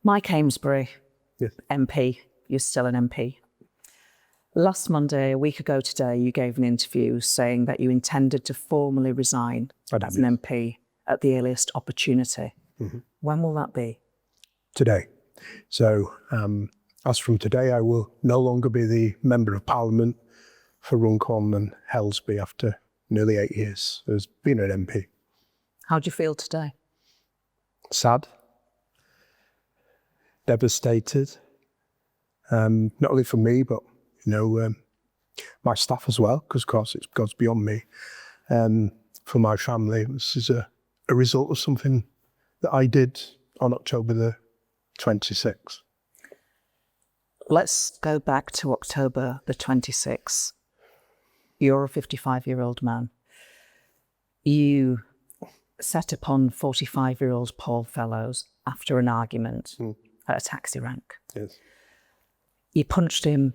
Mike Amesbury, Yes. MP. You're still an MP. Last Monday, a week ago today, you gave an interview saying that you intended to formally resign as an MP at the earliest opportunity. Mm-hmm. When will that be? Today. So as from today, I will no longer be the Member of Parliament for Runcorn and Helsby after nearly 8 years as being an MP. How do you feel today? Sad. Devastated. Not only for me, but my staff as well, because of course it goes beyond me. For my family, this is a result of something that I did on October the 26th. Let's go back to October the 26th. You're a 55-year-old man. You set upon 45-year-old Paul Fellows after an argument at a taxi rank. Yes. You punched him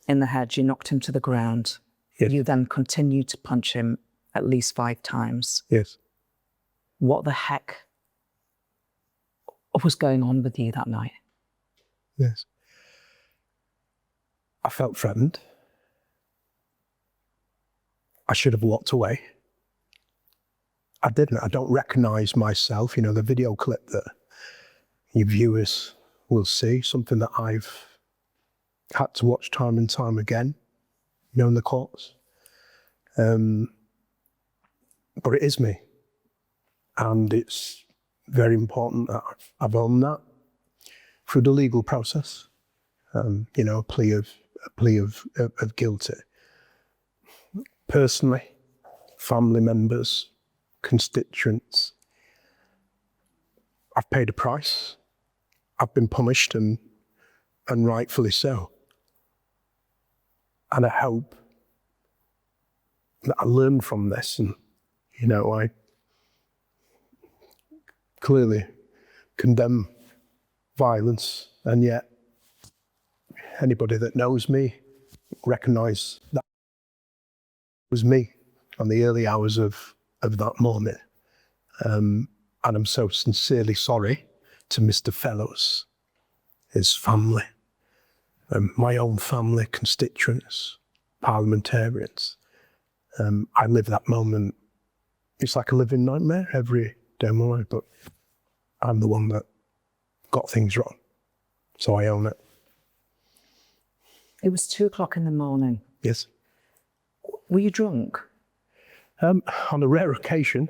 in the head, you knocked him to the ground. Yes. You then continued to punch him at least 5 times. Yes. What the heck was going on with you that night? Yes. I felt threatened. I should have walked away. I didn't. I don't recognise myself. The video clip that your viewers will see, something that I've had to watch time and time again, in the courts. But it is me. And it's very important that I've owned that through the legal process. A plea of guilty. Personally, family members, constituents, I've paid a price. I've been punished and rightfully so. And I hope that I learn from this and, I clearly condemn violence, and yet anybody that knows me recognise that was me on the early hours of that morning. And I'm so sincerely sorry to Mr. Fellows, his family, my own family, constituents, parliamentarians. I live that moment. It's like a living nightmare every day of my life, but I'm the one that got things wrong. So I own it. It was 2 o'clock in the morning. Yes. Were you drunk? On a rare occasion,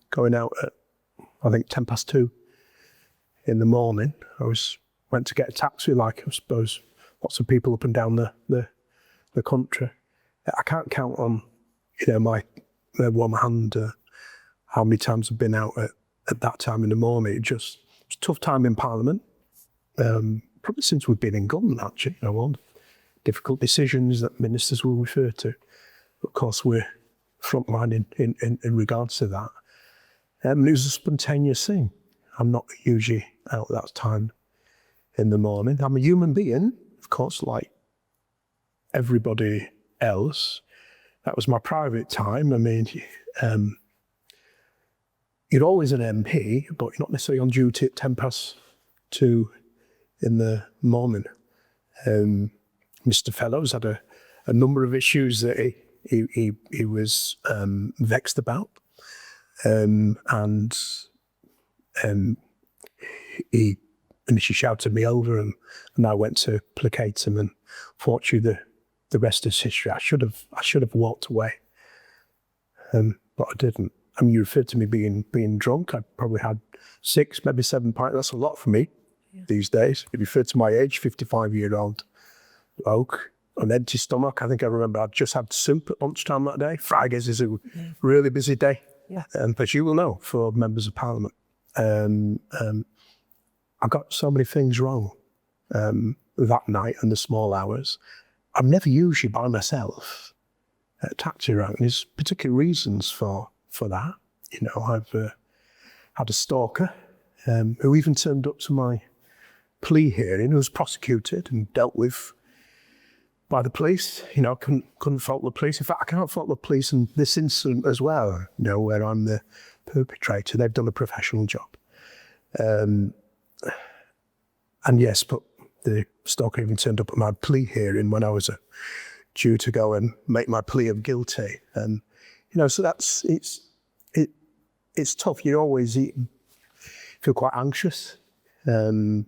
going out at, I think, 2:10 in the morning, went to get a taxi, like I suppose lots of people up and down the country. I can't count on, my one hand how many times I've been out at that time in the morning. It was a tough time in Parliament, probably since we've been in government, actually. All difficult decisions that ministers will refer to. Of course, we're frontline in regards to that. It was a spontaneous thing. I'm not usually out at that time in the morning. I'm a human being, of course, like everybody else. That was my private time. I mean, you're always an MP, but you're not necessarily on duty at 2:10 in the morning. Mr. Fellows had a number of issues that he was vexed about, and he initially shouted me over, and I went to placate him, and fortunately the rest is history. I should have walked away, but I didn't. I mean, you referred to me being drunk. I probably had 6, maybe 7 pints. That's a lot for me these days. You referred to my age, 55-year-old bloke, on an empty stomach. I think I remember I'd just had soup at lunchtime that day. Fridays is a really busy day. Yeah. But you will know, for members of Parliament, I got so many things wrong that night and the small hours. I'm never usually by myself at a taxi rank. There's particular reasons for that. I've had a stalker who even turned up to my plea hearing, who was prosecuted and dealt with by the police. Couldn't fault the police. In fact, I can't fault the police in this incident as well, where I'm the perpetrator. They've done a professional job. And yes, but the stalker even turned up at my plea hearing when I was due to go and make my plea of guilty. And, so it's tough. You always feel quite anxious. And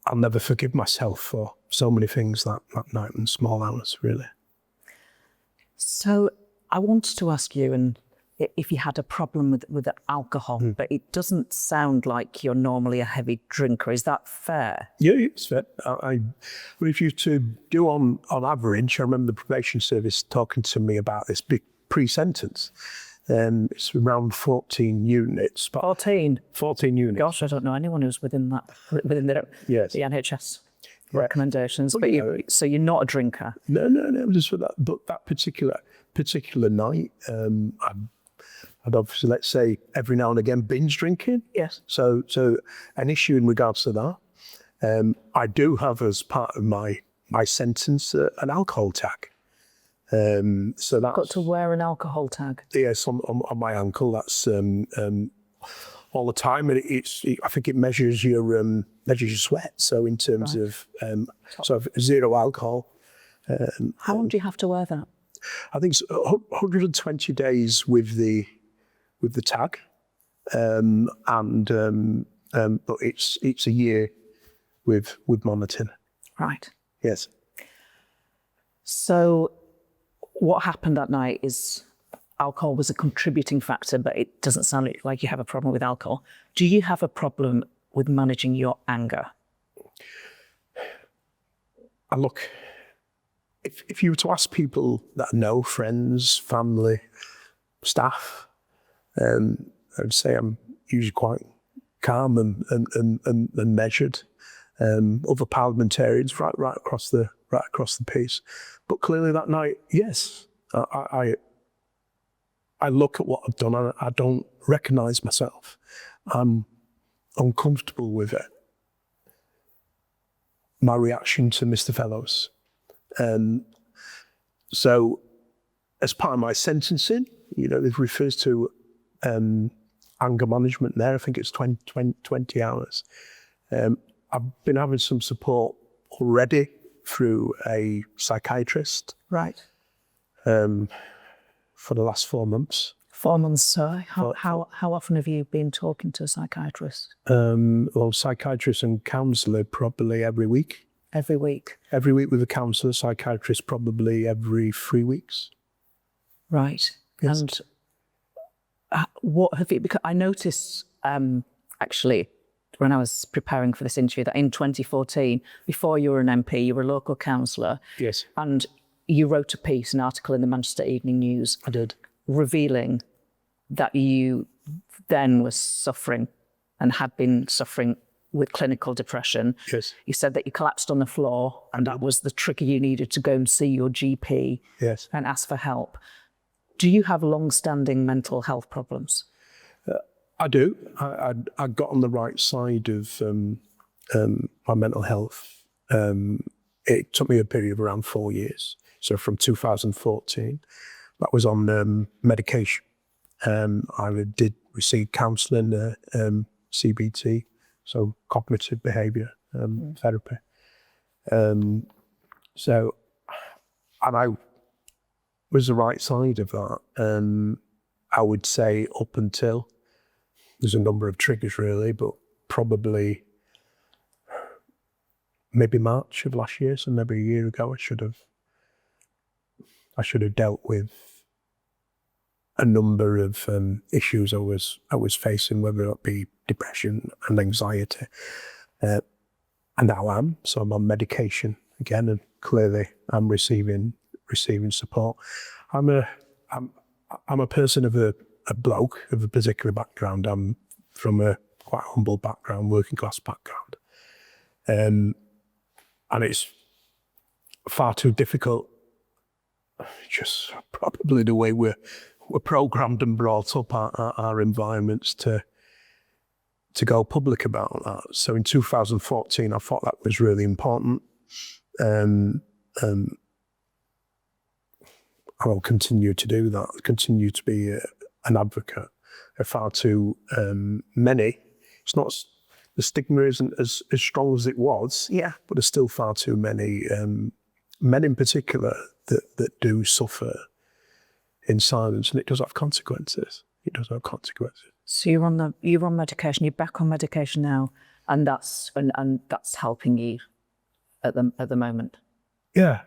I'll never forgive myself for so many things that night in small hours, really. So I wanted to ask you, and if you had a problem with alcohol, but it doesn't sound like you're normally a heavy drinker. Is that fair? Yeah, it's fair. I if you to do on average, I remember the probation service talking to me about this big pre-sentence. It's around 14 units. 14? 14 units. Gosh, I don't know anyone who's within the NHS recommendations. Well, but so you're not a drinker? No, just for that. But that particular night, I'd obviously, let's say, every now and again binge drinking. Yes. So an issue in regards to that. I do have as part of my sentence an alcohol tag. So that's got to wear an alcohol tag. Yes, on my ankle. That's all the time, and I think it measures your sweat. So in terms of sort of zero alcohol. How long do you have to wear that? I think it's 120 days with the tag, but it's a year with monitoring. Right. Yes. So what happened that night is alcohol was a contributing factor, but it doesn't sound like you have a problem with alcohol. Do you have a problem with managing your anger? And look, if you were to ask people that I know, friends, family, staff, I'd say I'm usually quite calm and measured. Other parliamentarians, right across the piece. But clearly that night, yes, I look at what I've done and I don't recognise myself. I'm uncomfortable with it. My reaction to Mr. Fellows. So as part of my sentencing, it refers to anger management there. I think it's 20 hours. I've been having some support already through a psychiatrist. Right. For the last 4 months. 4 months, sir. How often have you been talking to a psychiatrist? Well, psychiatrist and counsellor probably every week. Every week? Every week with a counsellor, psychiatrist probably every 3 weeks. Right. Yes. And what have you, because I noticed actually when I was preparing for this interview that in 2014, before you were an MP, you were a local councillor. Yes. And you wrote a piece, an article in the Manchester Evening News. I did. Revealing that you then was suffering and had been suffering with clinical depression. Yes. You said that you collapsed on the floor and that was the trigger you needed to go and see your GP. Yes. And ask for help. Do you have long-standing mental health problems? I do. I got on the right side of my mental health. It took me a period of around 4 years. So from 2014, that was on medication. I did receive counselling, CBT, so cognitive behaviour therapy. And I was the right side of that. I would say up until, there's a number of triggers really, but probably maybe March of last year, so maybe a year ago, I should have dealt with a number of issues I was facing, whether it be depression and anxiety, and now so I'm on medication again, and clearly I'm receiving support. I'm a person of a bloke of a particular background. I'm from a quite humble background, working class background, and it's far too difficult. Just probably the way we're programmed and brought up our environments to go public about that. So in 2014, I thought that was really important. I will continue to do that, continue to be an advocate. are far too many. It's not, the stigma isn't as strong as it was, but there's still far too many men in particular that do suffer in silence, and it does have consequences. It does have consequences. So you're on medication. You're back on medication now, and that's helping you at the moment. Yeah,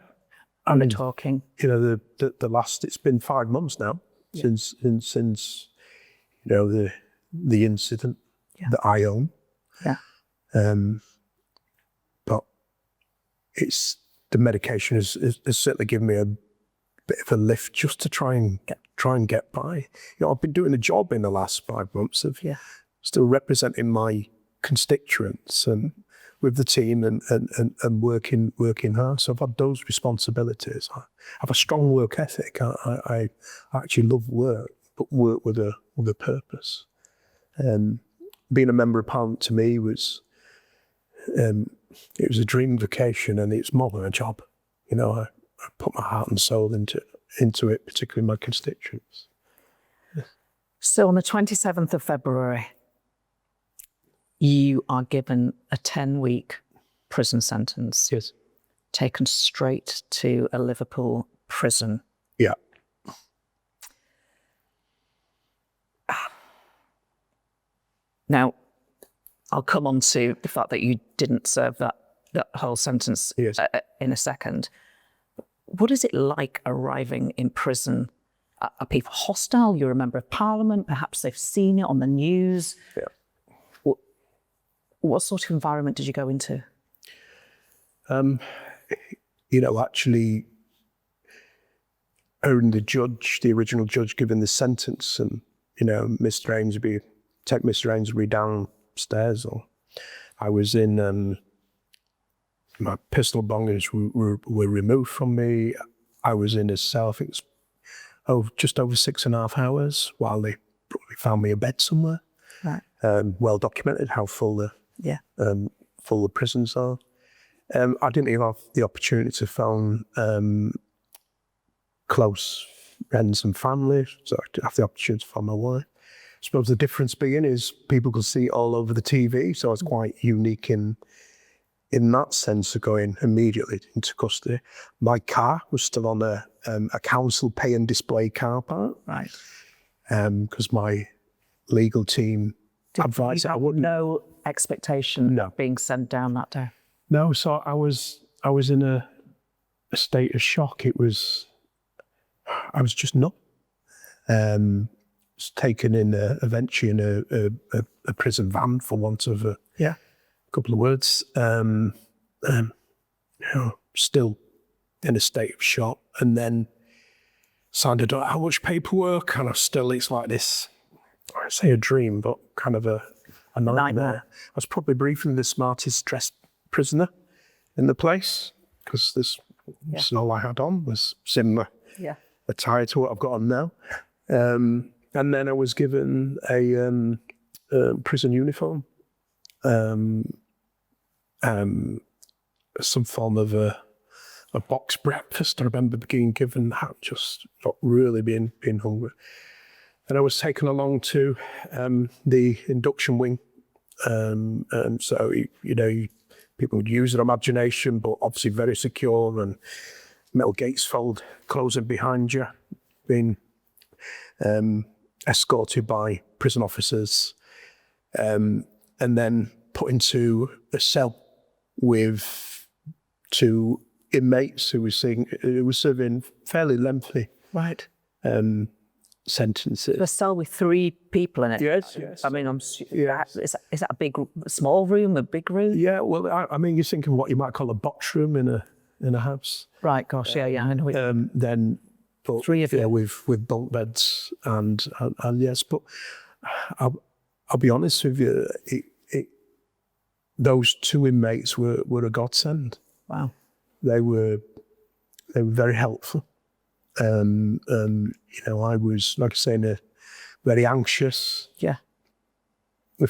And we're talking. You know, the last, it's been 5 months now since you know, the incident that I own. Yeah. But it's, the medication has certainly given me a bit of a lift just to try and get by. You know, I've been doing a job in the last 5 months of still representing my constituents and with the team and working hard. So I've had those responsibilities. I have a strong work ethic. I actually love work, but work with a purpose. Being a member of Parliament to me was, it was a dream vacation, and it's more than a job. You know, I put my heart and soul into it, particularly my constituents. So on the 27th of February, you are given a 10-week prison sentence. Yes. Taken straight to a Liverpool prison. Yeah. Now, I'll come on to the fact that you didn't serve that whole sentence in a second. What is it like arriving in prison? Are people hostile? You're a member of Parliament. Perhaps they've seen it on the news. Yeah. What sort of environment did you go into? You know, actually, hearing the original judge giving the sentence, and, you know, take Mr. Amesbury downstairs, or I was in, my personal belongings were removed from me. I was in a cell, I think it was just over 6.5 hours, while they probably found me a bed somewhere. Right. Well documented how full the prisons are. I didn't even have the opportunity to phone close friends and family, so I have the opportunity to phone my wife. I suppose the difference being is people could see it all over the TV, so it's quite unique in that sense of going immediately into custody. My car was still on a council pay and display car park, Right. Because my legal team advised I wouldn't. No expectation of being sent down that day. No, so I was in a state of shock. I was just numb. Was taken in eventually in a prison van, for want of a couple of words. You know, still in a state of shock, and then signed how much paperwork, and it's like this. I say a dream, but kind of a nightmare. I was probably briefing the smartest dressed prisoner in the place, because this is all I had on, was similar attire to what I've got on now. And then I was given a prison uniform, some form of a box breakfast. I remember being given that, just not really being hungry. And I was taken along to the induction wing. And so, you know, people would use their imagination, but obviously very secure, and metal gates fold closing behind you, being escorted by prison officers, and then put into a cell with 2 inmates who were serving fairly lengthy sentences. A cell with 3 people in it. Yes. I mean, is that a small room, a big room? Yeah. Well, I mean, you're thinking what you might call a box room in a house. Right. Gosh. I know. Then, but 3 of you. Yeah, with bunk beds and yes, but I'll be honest with you. Those 2 inmates were a godsend. Wow. They were very helpful. You know, I was, like I say, very anxious. Yeah. The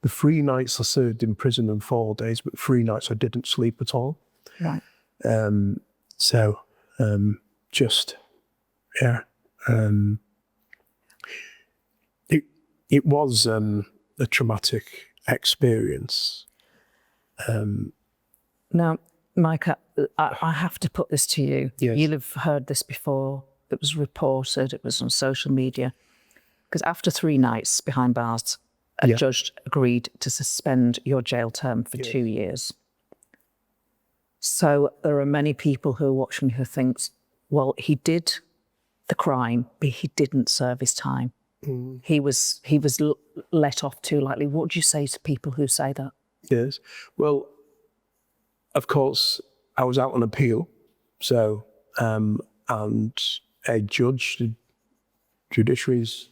3 nights I served in prison and 4 days, but 3 nights I didn't sleep at all. Right. So, just, yeah. it was a traumatic experience. Now, Micah, I have to put this to you. Yes. You'll have heard this before. It was reported, it was on social media. Because after 3 nights behind bars, a judge agreed to suspend your jail term for 2 years. So there are many people who are watching who think, well, he did the crime, but he didn't serve his time. He was let off too lightly. What do you say to people who say that? Yes. Well, of course, I was out on appeal. So, and a judge, the judiciary is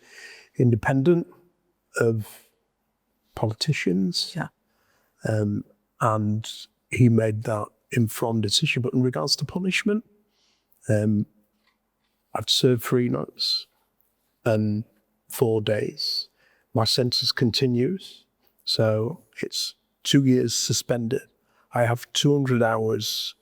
independent of politicians. Yeah. And he made that informed decision. But in regards to punishment, I've served 3 nights and 4 days. My sentence continues. So it's 2 years suspended. I have 200 hours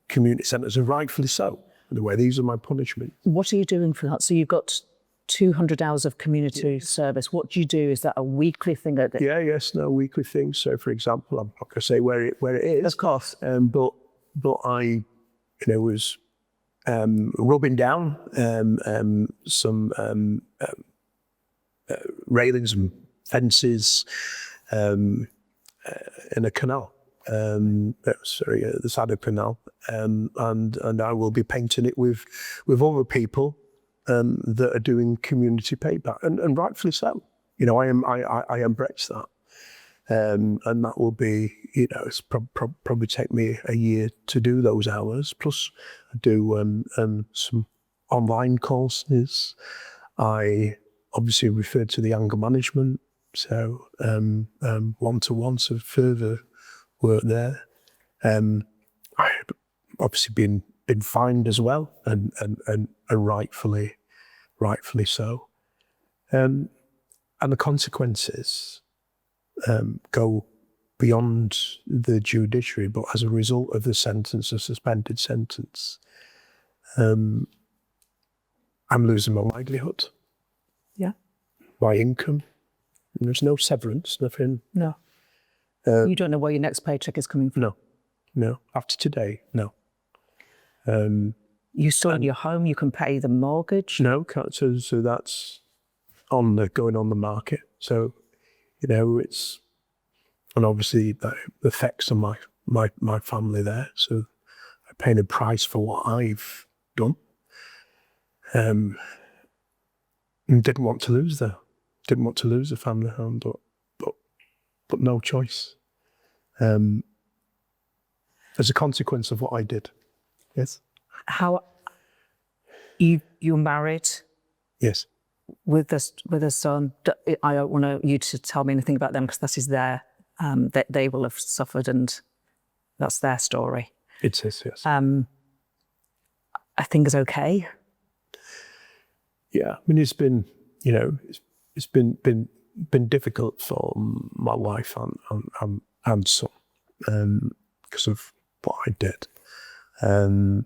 community centres, and rightfully so. In the way, these are my punishments. What are you doing for that? So you've got 200 hours of community service. What do you do? Is that a weekly thing? Weekly thing. So, for example, I'm not going to say where it is. Of course. But I, was rubbing down some railings and fences in a canal. The side of a canal, and I will be painting it with other people that are doing community payback, and rightfully so. I embrace that, and that will be, it's probably take me a year to do those hours. Plus, I do some online courses. I obviously referred to the anger management, so one-to-one, so further work there. I've obviously been fined as well, and rightfully so. And the consequences go beyond the judiciary, but as a result of the sentence, a suspended sentence, I'm losing my livelihood. Yeah. My income. And there's no severance, nothing. No. You don't know where your next paycheck is coming from? No. After today, no. You still in your home, you can pay the mortgage? No, so that's going on the market. So, it's, and obviously that affects on my family there. So I'm paying a price for what I've done. And didn't want to lose the family home, but no choice. As a consequence of what I did. Yes. How you're married? Yes. With a son. I don't want you to tell me anything about them because that is that they will have suffered, and that's their story. It is, yes. I think it's okay. Yeah, I mean, it's been, it's been difficult for my wife and son because of what I did, and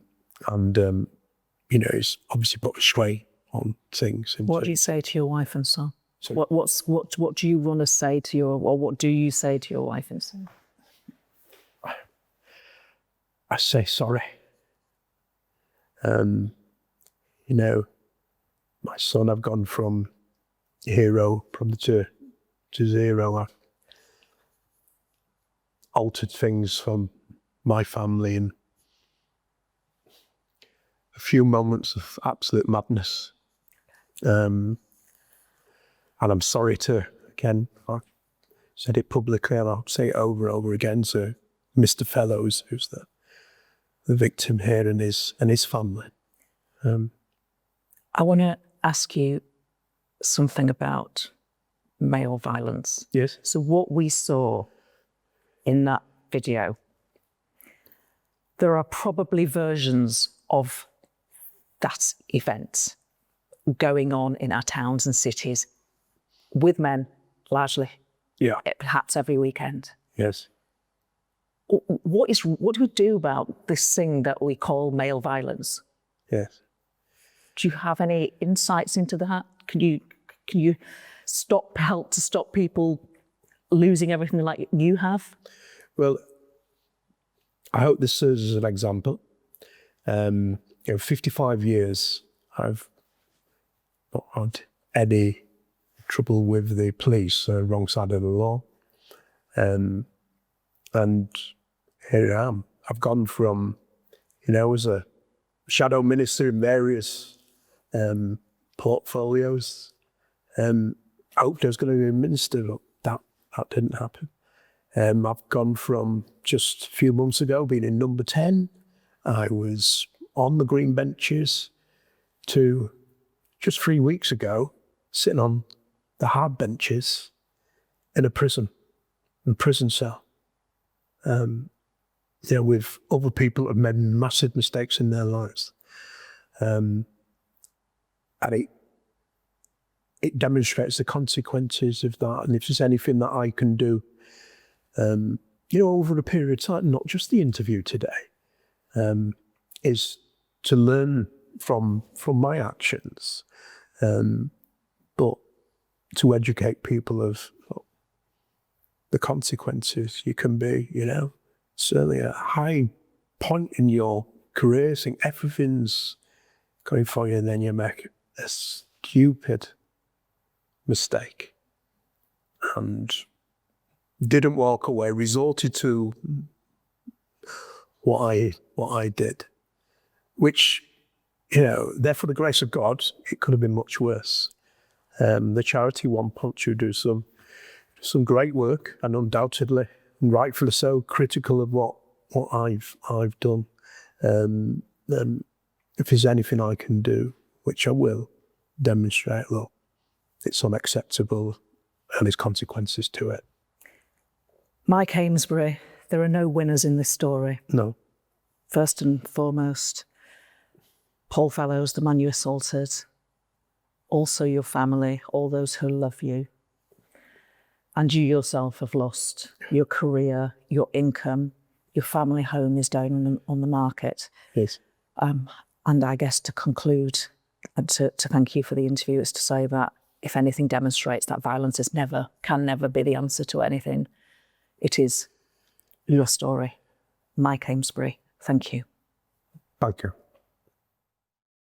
it's obviously put a strain on things. What do you say to your wife and son? Sorry? What do you want to say to what do you say to your wife and son? I say sorry. My son, I've gone from hero to zero. I've altered things from my family in a few moments of absolute madness. And I'm sorry I said it publicly, and I'll say it over and over again to Mr. Fellows, who's the victim here, and his family. I want to ask you something about male violence. Yes. So what we saw in that video, there are probably versions of that event going on in our towns and cities with men, largely. Yeah. Perhaps every weekend. Yes. What do we do about this thing that we call male violence? Yes. Do you have any insights into that? Can you help to stop people losing everything like you have? Well, I hope this serves as an example. 55 years, I've not had any trouble with the police, wrong side of the law. And here I am. I've gone from, as a shadow minister in various portfolios. I hoped I was going to be a minister, but that didn't happen. I've gone from just a few months ago being in number 10. I was on the green benches to just 3 weeks ago sitting on the hard benches in a prison cell. With other people that have made massive mistakes in their lives. And it demonstrates the consequences of that. And if there's anything that I can do, over a period of time, not just the interview today, is to learn from my actions, but to educate people of the consequences you can be, certainly a high point in your career, think everything's going for you, and then you make a stupid mistake and didn't walk away, resorted to what I did, which, therefore the grace of God, it could have been much worse. The charity One Punch who do some great work, and undoubtedly, and rightfully so, critical of what I've done. If there's anything I can do, which I will, demonstrate, look, it's unacceptable and there's consequences to it. Mike Amesbury, there are no winners in this story. No. First and foremost, Paul Fellows, the man you assaulted, also your family, all those who love you. And you yourself have lost your career, your income, your family home is down on the market. Yes. And I guess to conclude, and to thank you for the interview, is to say that if anything demonstrates that violence can never be the answer to anything, it is your story. Mike Amesbury, thank you. Thank you.